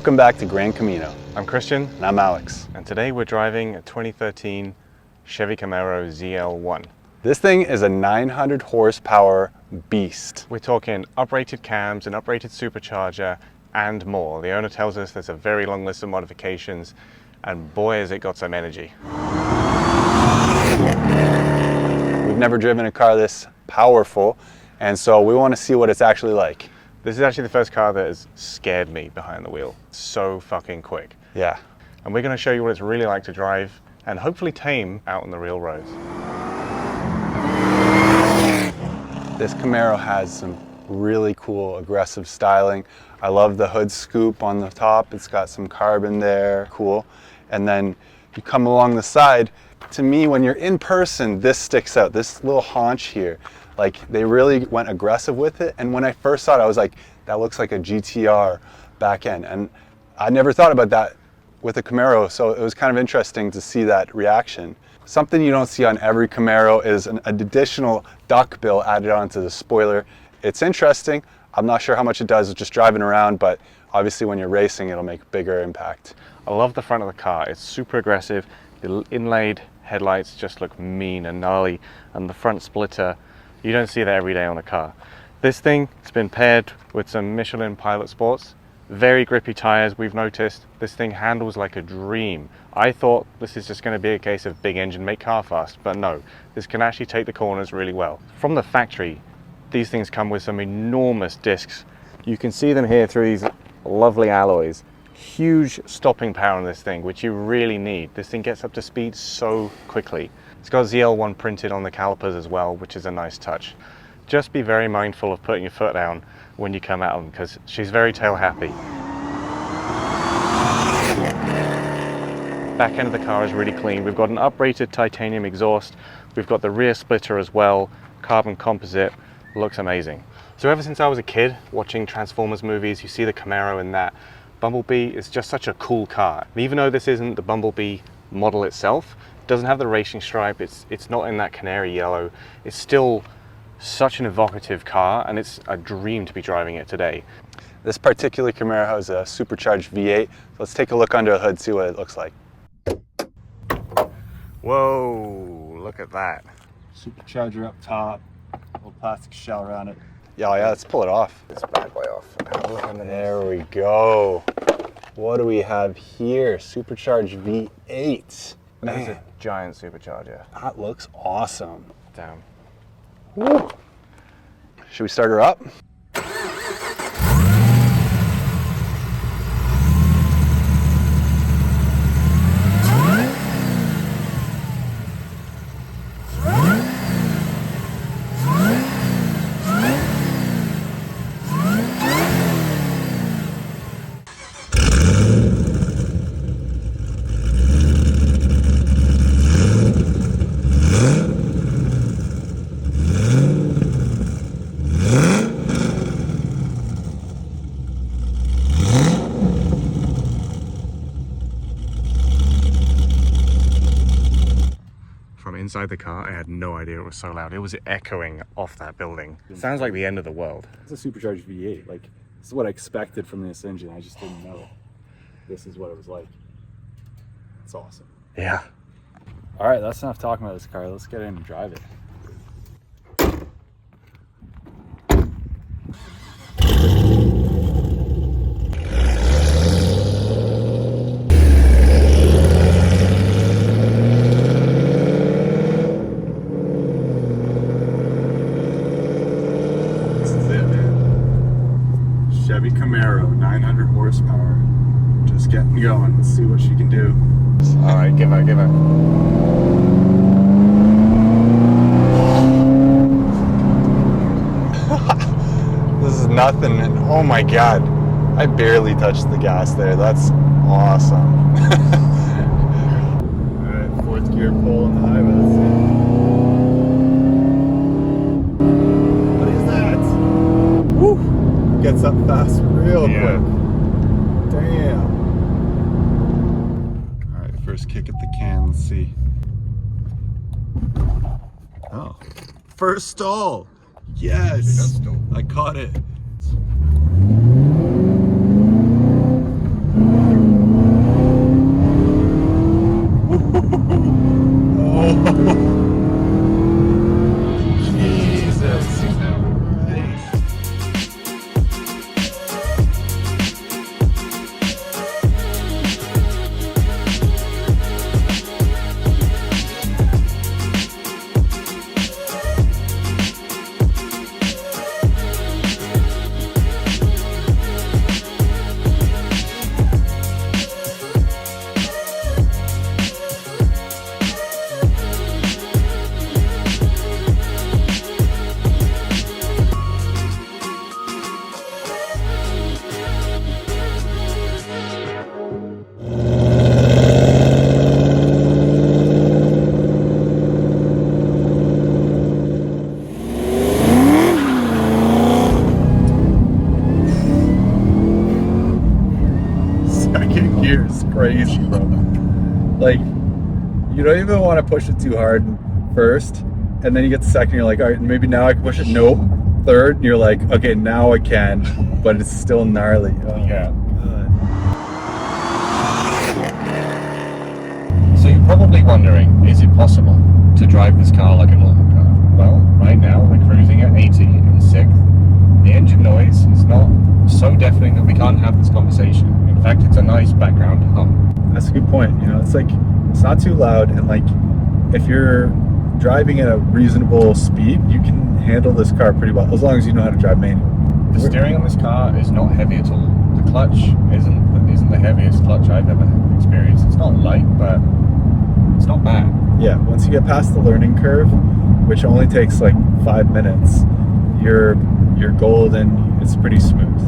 Welcome back to Gran Camino. I'm Christian. And I'm Alex. And today we're driving a 2013 Chevy Camaro ZL1. This thing is a 900 horsepower beast. We're talking uprated cams, an uprated supercharger, and more. The owner tells us there's a very long list of modifications, and boy has it got some energy. We've never driven a car this powerful, and so we want to see what it's actually like. This is actually the first car that has scared me behind the wheel. It's so fucking quick. Yeah. And we're going to show you what it's really like to drive and hopefully tame out on the real roads. This Camaro has some really cool aggressive styling. I love the hood scoop on the top. It's got some carbon there, cool. And then you come along the side. To me, when you're in person, this sticks out, this little haunch here. Like, they really went aggressive with it. And when I first saw it, I was like, that looks like a GTR back end. And I never thought about that with a Camaro, so it was kind of interesting to see that reaction. Something you don't see on every Camaro is an additional duckbill added onto the spoiler. It's interesting. I'm not sure how much it does just driving around, but obviously when you're racing, it'll make a bigger impact. I love the front of the car. It's super aggressive. The inlaid headlights just look mean and gnarly, and the front splitter, you don't see that every day on a car. This thing, it's been paired with some Michelin Pilot Sports. Very grippy tires, we've noticed. This thing handles like a dream. I thought this is just going to be a case of big engine, make car fast, but no. This can actually take the corners really well. From the factory, these things come with some enormous discs. You can see them here through these lovely alloys. Huge stopping power on this thing, which you really need. This thing gets up to speed so quickly. It's got ZL1 printed on the calipers as well, which is a nice touch. Just be very mindful of putting your foot down when you come out of them, because she's very tail happy. Back end of the car is really clean. We've got an uprated titanium exhaust. We've got the rear splitter as well, carbon composite, looks amazing. So ever since I was a kid watching Transformers movies, you see the Camaro in that. Bumblebee is just such a cool car. Even though this isn't the Bumblebee model itself, it doesn't have the racing stripe, it's not in that canary yellow, it's still such an evocative car, and it's a dream to be driving it today. This particular Camaro has a supercharged V8. So let's take a look under the hood, see what it looks like. Whoa, look at that. Supercharger up top, little plastic shell around it. Yeah, let's pull it off. This bad boy off. There we go. What do we have here? Supercharged V8. That is a giant supercharger. That looks awesome. Damn. Woo. Should we start her up? Inside the car, I had no idea it was so loud. It was echoing off that building. Sounds like the end of the world. It's a supercharged V8. Like, this is what I expected from this engine. I just didn't know this is what it was like. It's awesome. Yeah. All right, that's enough talking about this car. Let's get in and drive it. Chevy Camaro, 900 horsepower. Just getting going. Let's see what she can do. All right, give her. This is nothing, and oh my God, I barely touched the gas there. That's awesome. All right, fourth gear pull on the highway. Let's see. What is that? Woo! Gets up fast real quick. Damn. All right, first kick at the can. Let's see. Oh, first stall. Yes, I caught it. easy, bro. Like, you don't even want to push it too hard first, and then you get the second, you're like, all right, maybe now I can push it. Nope. Third, and you're like, okay, now I can, but it's still gnarly. Oh, Yeah. God. So you're probably wondering, is it possible to drive this car like a normal car? Well, right now we're cruising at 80 in 6th. The engine noise is not so deafening that we can't have this conversation. In fact, it's a nice background hum. That's a good point. You know, it's like, it's not too loud, and like, if you're driving at a reasonable speed, you can handle this car pretty well, as long as you know how to drive manual. The steering on this car is not heavy at all. The clutch isn't the heaviest clutch I've ever experienced. It's not light, but it's not bad. Yeah, once you get past the learning curve, which only takes like 5 minutes, you're golden. It's pretty smooth.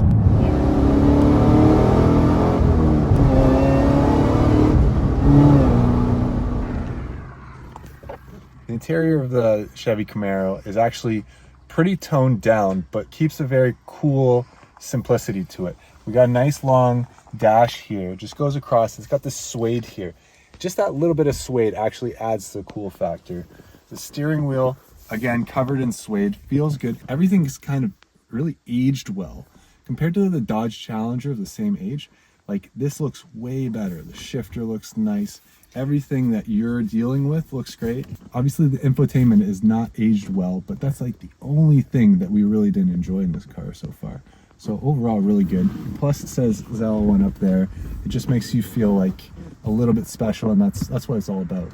The interior of the Chevy Camaro is actually pretty toned down, but keeps a very cool simplicity to it. We got a nice long dash here, just goes across. It's got this suede here. Just that little bit of suede actually adds to the cool factor. The steering wheel, again, covered in suede, feels good. Everything's kind of really aged well. Compared to the Dodge Challenger of the same age, like, this looks way better. The shifter looks nice. Everything that you're dealing with looks great. Obviously the infotainment is not aged well, but that's like the only thing that we really didn't enjoy in this car so far. So overall, really good. Plus it says ZL1 up there. It just makes you feel like a little bit special, and that's what it's all about.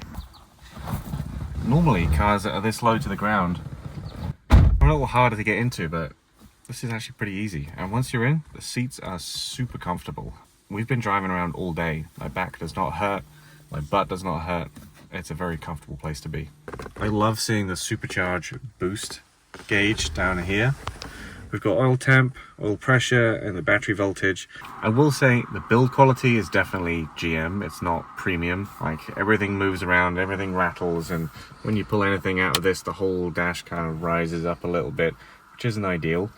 Normally cars that are this low to the ground are a little harder to get into, but this is actually pretty easy. And once you're in, the seats are super comfortable. We've been driving around all day. My back does not hurt. My butt does not hurt. It's a very comfortable place to be. I love seeing the supercharge boost gauge down here. We've got oil temp, oil pressure, and the battery voltage. I will say the build quality is definitely GM. It's not premium. Like, everything moves around, everything rattles, and when you pull anything out of this, the whole dash kind of rises up a little bit, which isn't ideal.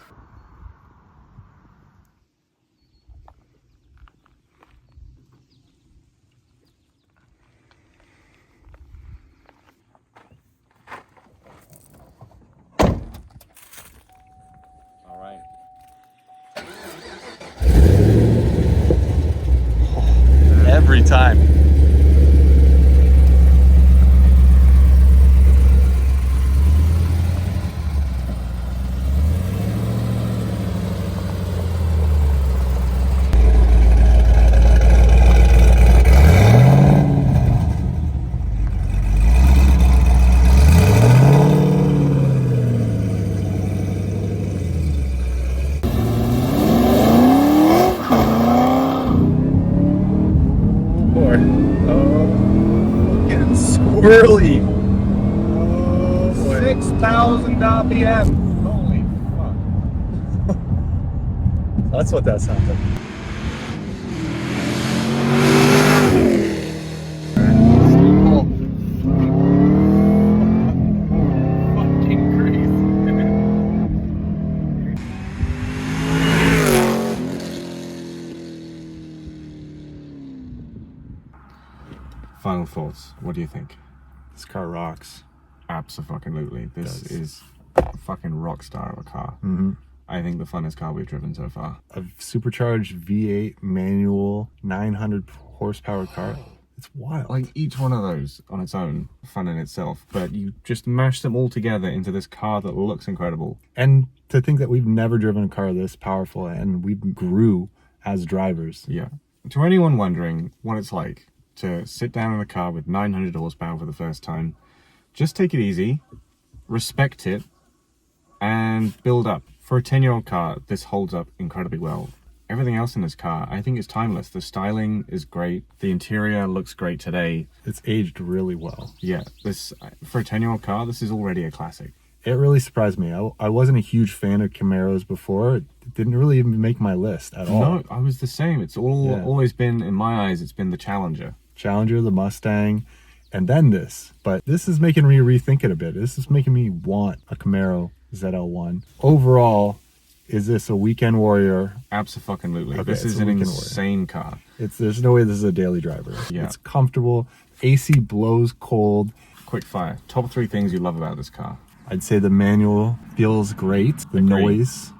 Every time. Whirly. Oh, 6,000 RPM. Holy fuck. That's what that sounds like. Fucking crazy. Final thoughts. What do you think? This car rocks. Absolutely. This is a fucking rock star of a car. Mm-hmm. I think the funnest car we've driven so far. A supercharged V8 manual 900 horsepower car. It's wild. Like, each one of those on its own, fun in itself, but you just mash them all together into this car that looks incredible. And to think that we've never driven a car this powerful, and we grew as drivers. Yeah. To anyone wondering what it's like to sit down in a car with 900 horsepower for the first time, just take it easy, respect it, and build up. For a 10-year-old car, this holds up incredibly well. Everything else in this car, I think, is timeless. The styling is great. The interior looks great today. It's aged really well. Yeah, this, for a 10-year-old car, this is already a classic. It really surprised me. I wasn't a huge fan of Camaros before. It didn't really even make my list at all. No, I was the same. It's always been, in my eyes, it's been the Challenger. Challenger, the Mustang, and then this. But this is making me rethink it a bit. This is making me want a Camaro ZL1. Overall, Is this a weekend warrior? Absolutely. Okay, This it's is a an weekend insane car. There's no way this is a daily driver. Yeah. It's comfortable. AC blows cold. Quick fire. Top 3 things you love about this car. I'd say the manual feels great. The Agreed. noise.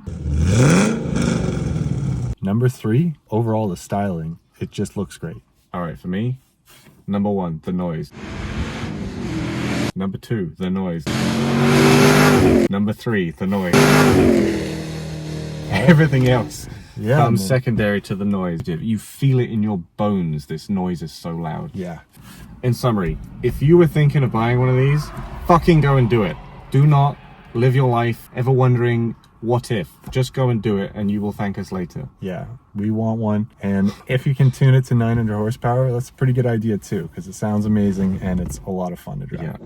Number 3, overall the styling. It just looks great. All right, for me, number 1, the noise. Number 2, the noise. Number 3, the noise. Everything else comes man. secondary to the noise. You feel it in your bones. This noise is so loud. Yeah. In summary, if you were thinking of buying one of these, fucking go and do it. Do not live your life ever wondering what if. Just go and do it and you will thank us later. Yeah, we want one. And if you can tune it to 900 horsepower, that's a pretty good idea too, because it sounds amazing and it's a lot of fun to drive. Yeah.